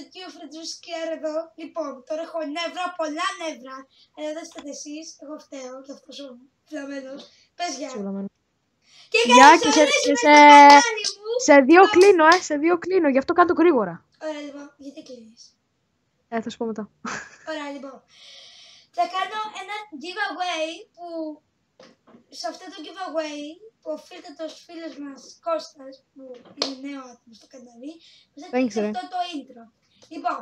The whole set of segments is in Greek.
τέτοιο φρεντζούσκιαρ εδώ. Λοιπόν, τώρα έχω νεύρα, πολλά νεύρα. Αλλά δεν είστε εσείς, εγώ φταίω και αυτός ο βλαμμένος. Πες γεια. Και σε δύο κλείνω, γι' αυτό κάτω γρήγορα. Ωραία λοιπόν, γιατί κλείνεις? Θα σου πω μετά. Ωραία λοιπόν. Θα κάνω ένα giveaway που σε αυτό το giveaway που οφείλεται τους φίλους μας Κώστας που είναι νέο άτομο στο κανάλι θα δείξει αυτό το intro. Λοιπόν,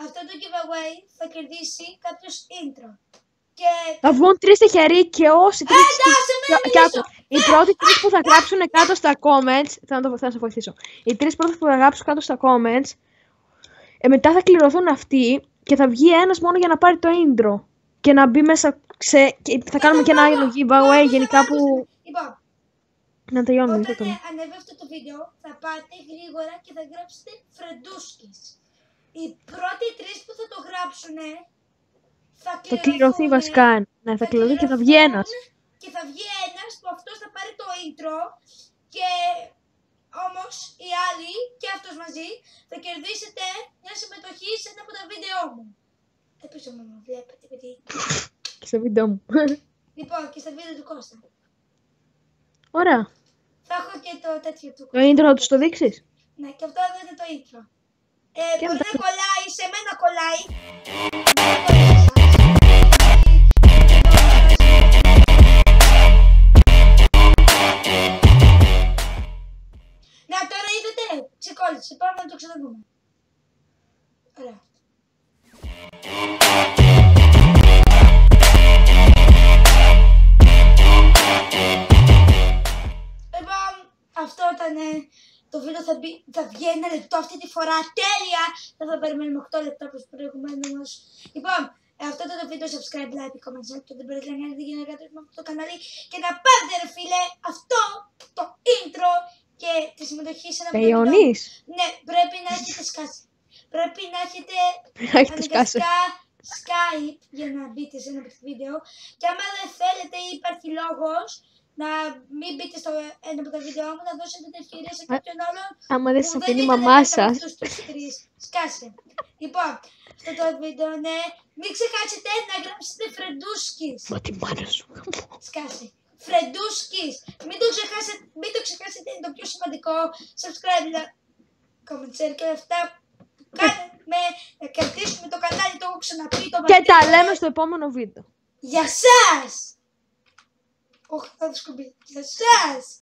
αυτό το giveaway θα κερδίσει κάποιος intro. Και... θα βγουν 3 τυχεροί και όσοι 3 οι πρώτοι 3 που θα γράψουν κάτω στα comments θα σε βοηθήσω. Οι 3 πρώτοι που θα γράψουν κάτω στα comments μετά θα κληρωθούν αυτοί και θα βγει ένας μόνο για να πάρει το intro. Και να μπει μέσα και θα κάνουμε και ένα άλλο giveaway γενικά που... Λοιπόν, να τελειώνουμε. Όταν ανέβει αυτό το βίντεο θα πάτε γρήγορα και θα γράψετε Φρεντούσκης. Οι πρώτοι 3 που θα το γράψουνε θα κληρωθεί βασικά. Ναι, θα κληρωθεί και θα βγει ένας. Και θα βγει ένας που αυτός θα πάρει το intro και όμως οι άλλοι και αυτός μαζί θα κερδίσετε μια συμμετοχή σε ένα από τα βίντεο μου. Πίσω μου βλέπετε παιδί. Και στο βίντεο μου. Λοιπόν και στα βίντεο του Κώστα. Ωραία. Θα έχω και το τέτοιο του. Το intro θα τους το δείξεις? Ναι, και αυτό εδώ είναι το intro. Μπορεί να κολλάει, σε μένα κολλάει. Να τώρα είδατε, ξεκόλλησε, πάμε να το ξαναδούμε. Ωραία. Λοιπόν, αυτό ήταν το βίντεο, θα βγει 1 λεπτό αυτή τη φορά, τέλεια! Δεν θα περιμένουμε 8 λεπτά όπως προηγουμένως. Λοιπόν, αυτό ήταν το βίντεο, subscribe, like, comment, share, και δεν μπορείτε να κάνετε για να κάνετε με αυτό το κανάλι και να πάρετε ρε φίλε αυτό το intro και τη συμμετοχή σε ένα βίντεο. Ναι, πρέπει να έχετε σκάσει. Πρέπει να έχετε αναγκαστικά Skype για να μπείτε σε ένα βίντεο και άμα δεν θέλετε ή υπάρχει λόγος να μην μπείτε στο ένα από τα βίντεο μου, να δώσετε την ευκαιρία σε κάποιον άλλον άμα δεν σας αφήνει η μαμά σας. Σκάσε. Λοιπόν, αυτό το βίντεο είναι μην ξεχάσετε να γράψετε Φρεντούσκης. Μα τη μάνα σου. Σκάσε. Φρεντούσκης. Μην το ξεχάσετε, είναι το πιο σημαντικό. Subscribe, comment, share και αυτά που κάνουμε να κρατήσουμε το κανάλι, το έχω ξαναπεί. Και τα λέμε στο επόμενο βίντεο. Για σας! Όχι, θα το σκουμπί. Για σας!